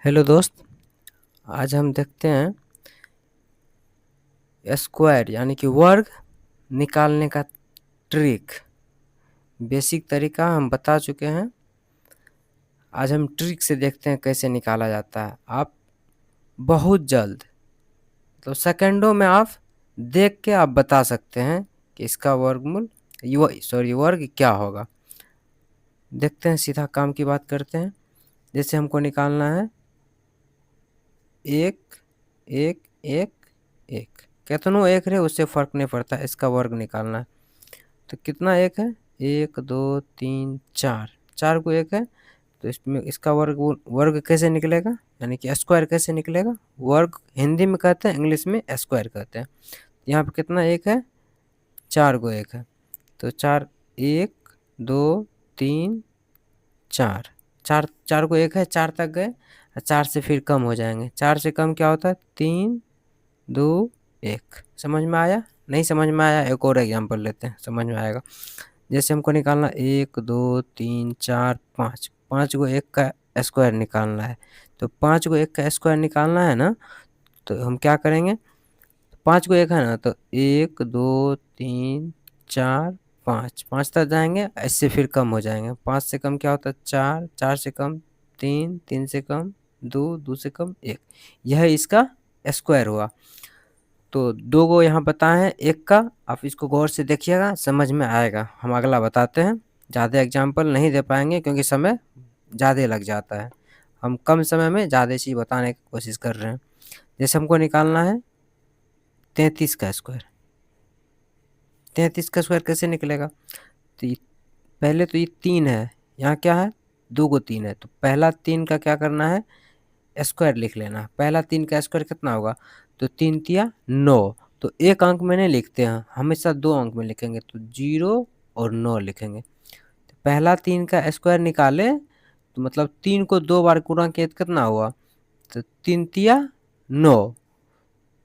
Hello दोस्त। आज हम देखते हैं स्क्वायर यानी कि वर्ग निकालने का ट्रिक। बेसिक तरीका हम बता चुके हैं। आज हम ट्रिक से देखते हैं कैसे निकाला जाता है। आप बहुत जल्द तो सेकंडों में आप देख के आप बता सकते हैं कि इसका वर्गमूल वर्ग क्या होगा। देखते हैं, सीधा काम की बात करते हैं। जैसे हमको निकालना है एक एक एक एक, कितनों एक रहे उससे फर्क नहीं पड़ता, इसका वर्ग निकालना है। तो कितना एक है? एक दो तीन चार, चार को एक है तो इसमें इसका वर्ग वर्ग कैसे निकलेगा, यानी कि स्क्वायर कैसे निकलेगा। वर्ग हिंदी में कहते हैं, इंग्लिश में स्क्वायर कहते हैं। यहाँ पे कितना एक है? चार को एक है तो चार, एक दो तीन चार, चार चार को एक है, चार तक गए, चार से फिर कम हो जाएंगे। चार से कम क्या होता है? तीन दो एक। समझ में आया? नहीं समझ में आया? एक और एग्जांपल लेते हैं, समझ में आएगा। जैसे हमको निकालना एक दो तीन चार पाँच, पाँच को एक का स्क्वायर निकालना है। तो पाँच को एक का स्क्वायर निकालना है ना, तो हम क्या करेंगे? पाँच को एक है ना, तो एक दो तीन चार पाँच, पाँच तक जाएंगे, इससे फिर कम हो जाएंगे। पाँच से कम क्या होता है? चार, चार से कम तीन, तीन से कम दो, दो से कम एक। यह इसका स्क्वायर हुआ। तो दो गो यहाँ बताए हैं एक का, आप इसको गौर से देखिएगा, समझ में आएगा। हम अगला बताते हैं। ज़्यादा एग्जाम्पल नहीं दे पाएंगे क्योंकि समय ज़्यादा लग जाता है। हम कम समय में ज़्यादा चीज़ बताने की कोशिश कर रहे हैं। जैसे हमको निकालना है 33 का स्क्वायर। 33 का स्क्वायर कैसे निकलेगा? तो पहले तो ये तीन है, यहाँ क्या है? दो गो तीन है, तो पहला तीन का क्या करना है? स्क्वायर लिख लेना। पहला तीन का स्क्वायर कितना होगा? तो तीन तिया नौ। तो एक अंक में नहीं लिखते हैं, हमेशा दो अंक में लिखेंगे, तो 0 और 9 लिखेंगे। तो पहला तीन का स्क्वायर निकाले तो मतलब तीन को दो बार गुणा किया तो कितना हुआ? तो तीन तिया नौ,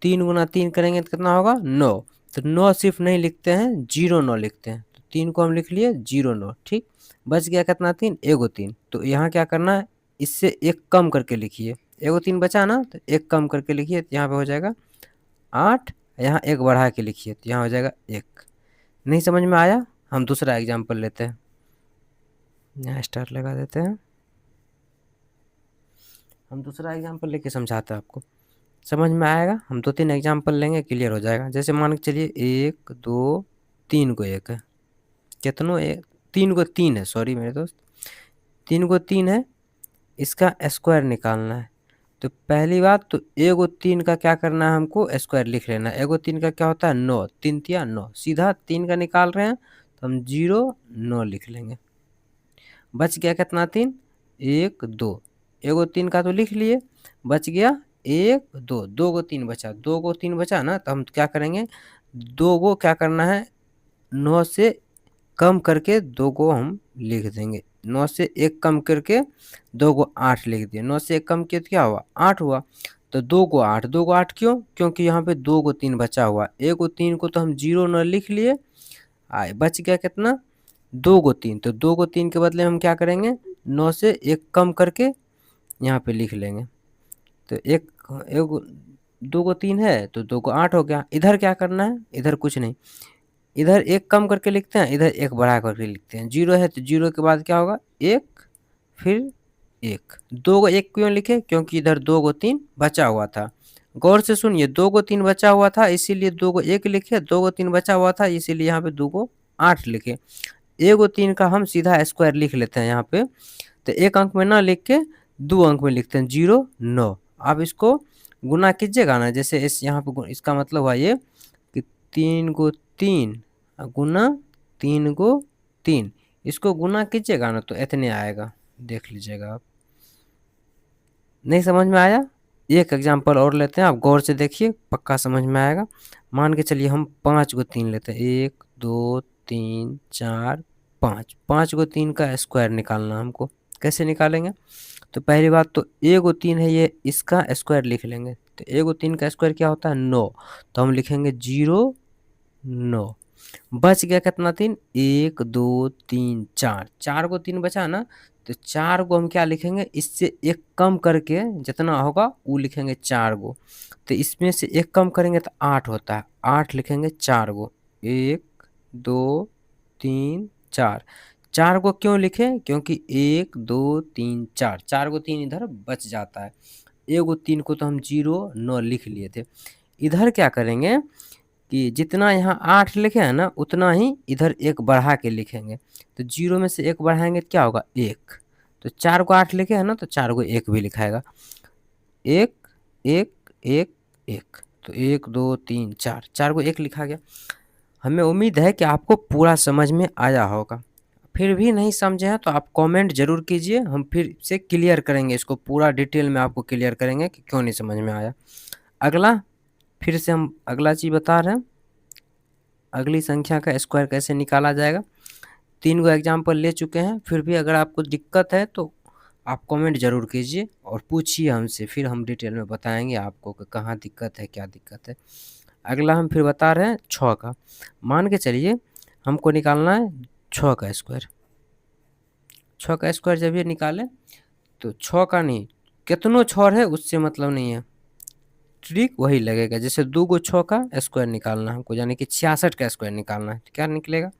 तीन गुना तीन करेंगे तो कितना होगा? 9। तो 9 सिर्फ नहीं लिखते हैं, 0 9 लिखते हैं। तो तीन को हम लिख लिए 0 9, ठीक। बच गया कितना? तीन, एगो तीन। तो यहाँ क्या करना है? इससे एक कम करके लिखिए। एगो तीन बचा ना, तो एक कम करके लिखिए, तो यहाँ पे हो जाएगा 8। यहाँ एक बढ़ा के लिखिए तो यहाँ हो जाएगा 1। नहीं समझ में आया? हम दूसरा एग्जाम्पल लेते हैं। यहाँ स्टार लगा देते हैं। हम दूसरा एग्जाम्पल लेके समझाते हैं आपको, समझ में आएगा। हम दो तीन एग्जाम्पल लेंगे, क्लियर हो जाएगा। जैसे मान के चलिए एक दो तीन को एक है, कितनों एक? तीन को तीन है, सॉरी मेरे दोस्त, तीन को तीन है, इसका स्क्वायर निकालना है। तो पहली बात तो एगो तीन का क्या करना है? हमको स्क्वायर लिख लेना है। एगो तीन का क्या होता है? 9, तीन तिया 9, सीधा तीन का निकाल रहे हैं तो हम 0 9 लिख लेंगे। बच गया कितना? तीन, एक दो। एगो तीन का तो लिख लिए, बच गया एक दो, दो गो तीन बचा, दो गो तीन बचा ना, तो हम क्या करेंगे? दो गो क्या करना है? 9 से कम करके दो गो हम लिख देंगे। 9 से एक कम करके दो गो 8 लिख दिए। 9 से एक कम किया तो क्या हुआ? 8 हुआ। तो दो गो 8, दो गो 8 क्यों? क्योंकि यहाँ पे दो गो तीन बचा हुआ। एक गो तीन को तो हम 0 9 लिख लिए, आए बच गया कितना? दो गो तीन। तो दो गो तीन के बदले हम क्या करेंगे? 9 से एक कम करके यहाँ पे लिख लेंगे। तो एक एक दो गो तीन है तो दो गो 8 हो गया। इधर क्या करना है? इधर कुछ नहीं, इधर एक कम करके लिखते हैं, इधर एक बढ़ा करके लिखते हैं। 0 है तो 0 के बाद क्या होगा? एक, फिर एक। दो गो एक क्यों लिखे? क्योंकि इधर दो गो तीन बचा हुआ था। गौर से सुनिए, दो गो तीन बचा हुआ था इसीलिए दो गो एक लिखे, दो गो तीन बचा हुआ था इसीलिए यहाँ पे दो गो 8 लिखे। एगो तीन का हम सीधा स्क्वायर लिख लेते हैं यहाँ पे। तो एक अंक में ना लिख के दो अंक में लिखते हैं, 0 9। आप इसको गुना कीजिएगा ना, जैसे इस यहाँ पे इसका मतलब हुआ ये कि तीन गो तीन गुना तीन गो तीन, इसको गुना कीजिएगा ना तो इतने आएगा। देख लीजिएगा आप। नहीं समझ में आया? एक एग्जांपल और लेते हैं, आप गौर से देखिए, पक्का समझ में आएगा। मान के चलिए हम पाँच गो तीन लेते हैं, एक दो तीन चार पाँच। पाँच गो तीन का स्क्वायर निकालना है हमको। कैसे निकालेंगे? तो पहली बात तो एगो तीन है, ये इसका स्क्वायर लिख लेंगे। तो एगो तीन का स्क्वायर क्या होता है? 9। तो हम लिखेंगे 0 9। बच गया कितना? तीन, एक दो तीन चार, चार को तीन बचा ना, तो 4 को हम क्या लिखेंगे, इससे एक कम करके जितना होगा वो लिखेंगे 4 गो। तो इसमें से एक कम करेंगे तो 8 होता है, 8 लिखेंगे 4 गो। 1 2 3 4। 4 को क्यों लिखे, क्योंकि 1 2 3 4, 4 को 3 इधर बच जाता है। एगो 3 को तो हम 0 9 लिख लिए थे। इधर क्या करेंगे कि जितना यहाँ 8 लिखे हैं ना, उतना ही इधर एक बढ़ा के लिखेंगे। तो 0 में से एक बढ़ाएंगे तो क्या होगा, 1। तो 4 को 8 लिखे हैं ना, तो 4 को 1 भी लिखाएगा। 1 1 1 1। तो 1 2 3 4, 4 को 1 लिखा गया। हमें उम्मीद है कि आपको पूरा समझ में आया होगा। फिर भी नहीं समझे हैं तो आप कमेंट ज़रूर कीजिए, हम फिर से क्लियर करेंगे इसको, पूरा डिटेल में आपको क्लियर करेंगे कि क्यों नहीं समझ में आया। अगला फिर से हम अगला चीज़ बता रहे हैं, अगली संख्या का स्क्वायर कैसे निकाला जाएगा। 3 गो एग्जाम्पल ले चुके हैं, फिर भी अगर आपको दिक्कत है तो आप कमेंट ज़रूर कीजिए और पूछिए हमसे, फिर हम डिटेल में बताएंगे आपको कि कहाँ दिक्कत है, क्या दिक्कत है। अगला हम फिर बता रहे हैं 6 का। मान के चलिए हमको निकालना है 6 का स्क्वायर। 6 का स्क्वायर जब ये निकालें तो 6 का नहीं, कितनों 6 है उससे मतलब नहीं है, ट्रिक वही लगेगा। जैसे 2 गो 6 का स्क्वायर निकालना है हमको, यानी कि 66 का स्क्वायर निकालना है, तो क्या निकलेगा,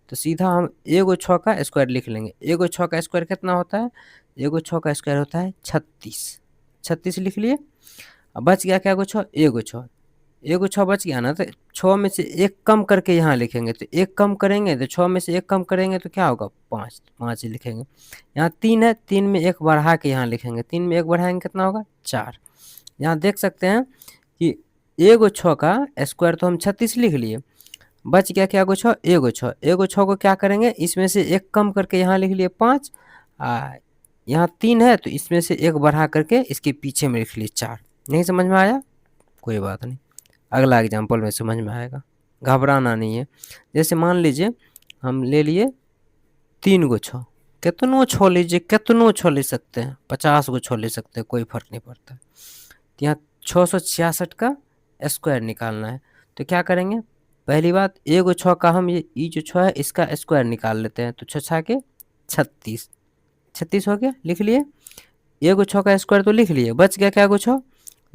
तो सीधा हम एगो 6 का स्क्वायर लिख लेंगे। एगो 6 का स्क्वायर कितना होता है, एगो 6 का स्क्वायर होता है 36। 36 लिख लिए। अब बच गया क्या, एगो 6, एगो 6, एगो 6 बच गया ना, तो 6 में से एक कम करके यहाँ लिखेंगे। तो एक कम करेंगे तो 6 में से एक कम करेंगे तो क्या होगा, 5, 5 लिखेंगे। यहाँ 3 है, 3 में एक बढ़ा के यहाँ लिखेंगे, 3 में एक बढ़ाएंगे कितना होगा, 4। यहाँ देख सकते हैं कि एगो 6 का स्क्वायर तो हम 36 लिख लिए, बच गया क्या, एगो 6, एगो 6। एगो 6 को क्या करेंगे, इसमें से एक कम करके यहाँ लिख लिए 5। यहाँ 3 है तो इसमें से एक बढ़ा करके इसके पीछे में लिख लिए 4। नहीं समझ में आया, कोई बात नहीं, अगला एग्जाम्पल में समझ में आएगा, घबराना नहीं है। जैसे मान लीजिए हम ले लिए 3 गो 6, कितनों 6 लीजिए, कितनों 6 ले सकते हैं, 50 गो 6 ले सकते हैं, कोई फर्क नहीं पड़ता। तो यहाँ 666 का स्क्वायर निकालना है, तो क्या करेंगे, पहली बात एगो 6 का हम ये जो 6 है इसका स्क्वायर निकाल लेते हैं। तो 6 6 के 36, 36 हो गया, लिख लिए। एगो 6 का स्क्वायर तो लिख लिए, बच गया क्या, एगो 6,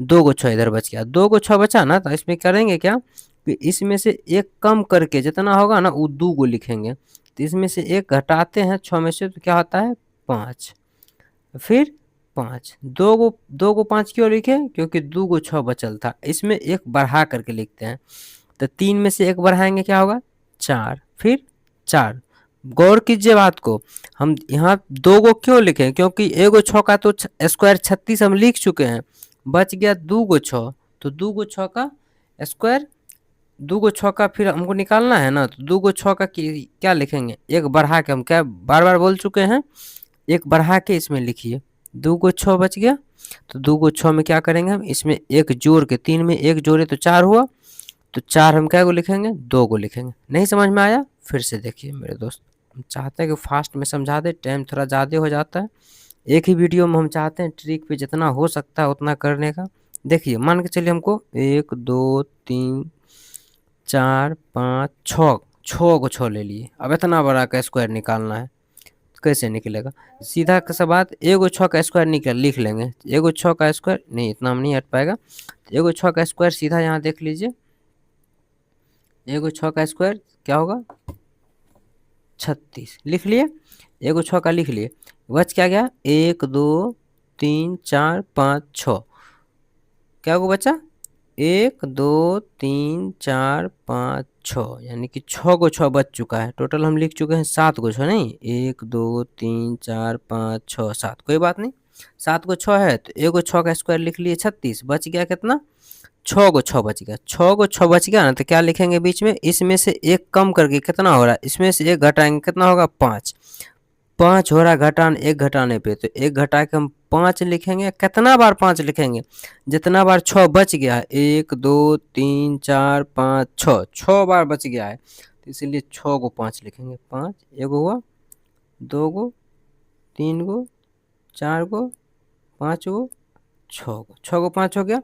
2 गो 6 इधर बच गया, 2 गो 6 बचा ना, तो इसमें करेंगे क्या कि इसमें से एक कम करके जितना होगा ना वो 2 गो लिखेंगे। तो इसमें से एक घटाते हैं 6 में से, तो क्या होता है 5, फिर 5, 2 गो 5 क्यों लिखे, क्योंकि 2 गो 6 बचल था, इसमें एक बढ़ा करके लिखते हैं। तो 3 में से एक बढ़ाएंगे क्या होगा, 4, फिर 4। गौर कीजिए बात को, हम यहाँ 2 गो क्यों लिखे, क्योंकि एगो 6 का तो स्क्वायर 36 हम लिख चुके हैं, बच गया 2 गो 6। तो 2 गो 6 का स्क्वायर, 2 गो 6 का फिर हमको निकालना है ना, तो 2 गो 6 का क्या लिखेंगे, एक बढ़ा के, हम क्या बार बार बोल चुके हैं, एक बढ़ा के इसमें लिखिए। 2 गो 6 बच गया, तो 2 गो 6 में क्या करेंगे हम, इसमें एक जोड़ के, 3 में एक जोड़े तो 4 हुआ, तो 4 हम क्या को लिखेंगे, 2 को लिखेंगे। नहीं समझ में आया, फिर से देखिए मेरे दोस्त, हम चाहते हैं कि फास्ट में समझा दे, टाइम थोड़ा ज़्यादा हो जाता है, एक ही वीडियो में हम चाहते हैं ट्रिक पे जितना हो सकता है उतना करने का। देखिए मान के चलिए हमको 1 2 3 4 5 6, 6 को 6 ले लिए। अब इतना बड़ा का स्क्वायर निकालना है, कैसे निकलेगा, सीधा सा बात, एगो 6 का स्क्वायर निकल लिख लेंगे। एगो 6 का स्क्वायर नहीं, इतना हम नहीं हट पाएगा। एगो 6 का स्क्वायर सीधा यहाँ देख लीजिए, एगो 6 का स्क्वायर क्या होगा, 36 लिख लिए। एगो 6 का लिख लिए, बच क्या गया, 1 2 3 4 5 6, क्या को बचा, 1 2 3 4 5 6, यानी कि 6 गो 6 बच चुका है। टोटल हम लिख चुके हैं 7 गो 6, नहीं 1 2 3 4 5 6 7, कोई बात नहीं, 7 गो 6 है। तो एगो 6 का स्क्वायर लिख लिए 36, बच गया कितना, 6 गो 6 बच गया। 6 गो 6 बच गया ना, तो क्या लिखेंगे बीच में, इसमें से एक कम करके कितना हो रहा है, इसमें से एक घटाएंगे कितना होगा, 5, 5 हो रहा है घटाने, एक घटाने पे, तो एक घटा के हम 5 लिखेंगे। कितना बार 5 लिखेंगे, जितना बार 6 बच गया है, 1 2 3 4 5 6, 6 बार बच गया है, तो इसलिए 6 को 5 लिखेंगे। 5 एगो हुआ, 2 गो 3 गो 4 गो 5 गो 6 गो, 6 गो 5 हो गया।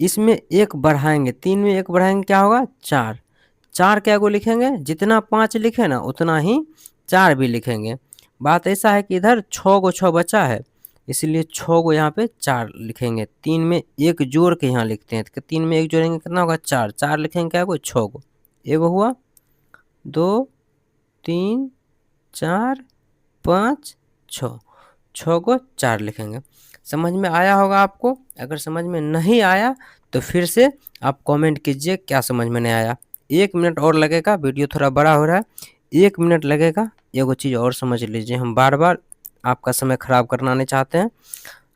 इसमें एक बढ़ाएंगे, 3 में एक बढ़ाएंगे क्या होगा, 4, 4 क्या को लिखेंगे, जितना 5 लिखे ना उतना ही 4 भी लिखेंगे। बात ऐसा है कि इधर 6 गो 6 बचा है, इसलिए 6 गो यहाँ पे 4 लिखेंगे। 3 में 1 जोड़ के यहाँ लिखते हैं, तो 3 में 1 जोड़ेंगे कितना होगा 4, 4 लिखेंगे क्या होगा 6 गो, एगो हुआ 2 3 4 5 6, 6 को 4 लिखेंगे। समझ में आया होगा आपको? अगर समझ में नहीं आया तो फिर से आप कमेंट कीजिए क्या समझ में नहीं आया। 1 मिनट और लगेगा, वीडियो थोड़ा बड़ा हो रहा है, 1 मिनट लगेगा। एगो चीज़ और समझ लीजिए, हम बार बार आपका समय ख़राब करना नहीं चाहते हैं।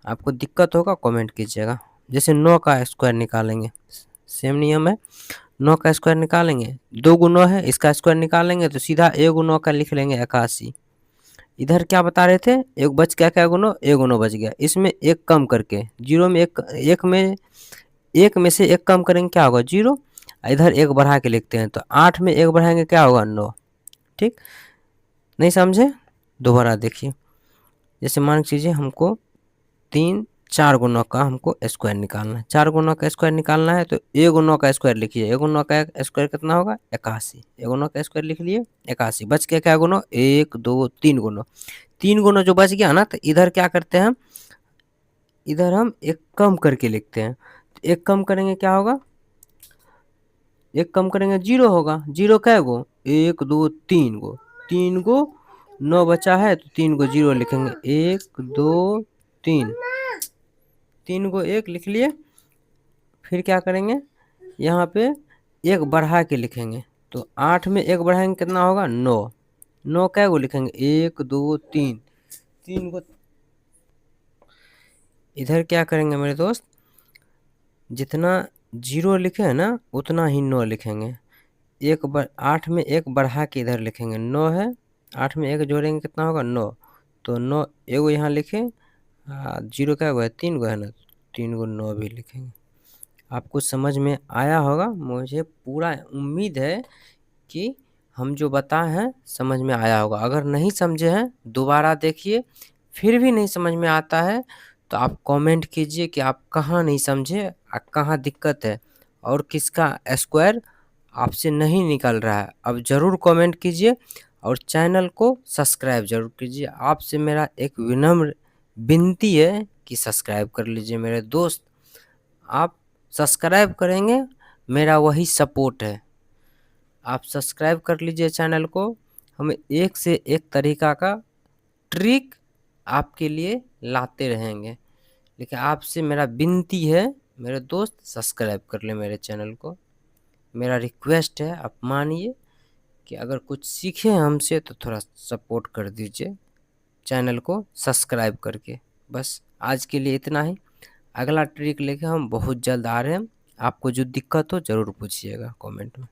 आपको दिक्कत होगा कमेंट कीजिएगा। जैसे 9 का स्क्वायर निकालेंगे, सेम नियम है। 9 का स्क्वायर निकालेंगे, 2 गुना है, इसका स्क्वायर निकालेंगे तो सीधा 1 गुना का लिख लेंगे 81। इधर क्या बता रहे थे, एक बच गया क्या गुना, 1 गुना बच गया। इसमें एक कम करके, जीरो में एक में से एक कम करेंगे क्या होगा 0। इधर एक बढ़ा के लिखते हैं, तो 8 में एक बढ़ाएंगे क्या होगा 9। ठीक, नहीं समझे? दोबारा देखिए, जैसे मान लीजिए हमको 4 गुना का हमको स्क्वायर निकालना है, 4 गुना का स्क्वायर निकालना है, तो 1 गुना का स्क्वायर लिखिए। 1 गुना का स्क्वायर कितना होगा 81। 1 गुना का स्क्वायर लिख लिए 81। बच गया क्या गुना, 1 2 3 गुना। 3 गुना जो बच गया ना, तो इधर क्या करते हैं, इधर हम एक कम करके लिखते हैं। तो एक कम करेंगे क्या होगा, एक कम करेंगे 0 होगा। 0 कै गो, 1 2 3 गो, 3 गो 9 बचा है, तो 3 गो 0 लिखेंगे। 1 2 3, 3 गो 1 लिख लिए। फिर क्या करेंगे, यहाँ पे एक बढ़ा के लिखेंगे, तो 8 में एक बढ़ाएंगे कितना होगा 9। 9 कै गो लिखेंगे, 1 2 3, 3 गो। इधर क्या करेंगे मेरे दोस्त, जितना 0 लिखे हैं ना उतना ही 9 लिखेंगे। 8 में एक बढ़ा के इधर लिखेंगे, 9 है, 8 में एक जोड़ेंगे कितना होगा 9। तो 9 एगो यहाँ लिखे, 0 क्या हुआ है 3 गो है ना, 3 गो 9 भी लिखेंगे। आपको समझ में आया होगा, मुझे पूरा उम्मीद है कि हम जो बताए हैं समझ में आया होगा। अगर नहीं समझे हैं दोबारा देखिए, फिर भी नहीं समझ में आता है तो आप कमेंट कीजिए कि आप कहाँ नहीं समझे, कहाँ दिक्कत है, और किसका स्क्वायर आपसे नहीं निकल रहा है। अब ज़रूर कमेंट कीजिए और चैनल को सब्सक्राइब ज़रूर कीजिए। आपसे मेरा एक विनम्र विनती है कि सब्सक्राइब कर लीजिए मेरे दोस्त। आप सब्सक्राइब करेंगे, मेरा वही सपोर्ट है। आप सब्सक्राइब कर लीजिए चैनल को। हम एक से एक तरीका का ट्रिक आपके लिए लाते रहेंगे, लेकिन आपसे मेरा विनती है मेरे दोस्त, सब्सक्राइब कर ले मेरे चैनल को। मेरा रिक्वेस्ट है, आप मानिए कि अगर कुछ सीखे हमसे तो थोड़ा सपोर्ट कर दीजिए चैनल को सब्सक्राइब करके। बस आज के लिए इतना ही। अगला ट्रिक लेके हम बहुत जल्द आ रहे हैं। आपको जो दिक्कत हो ज़रूर पूछिएगा कमेंट में।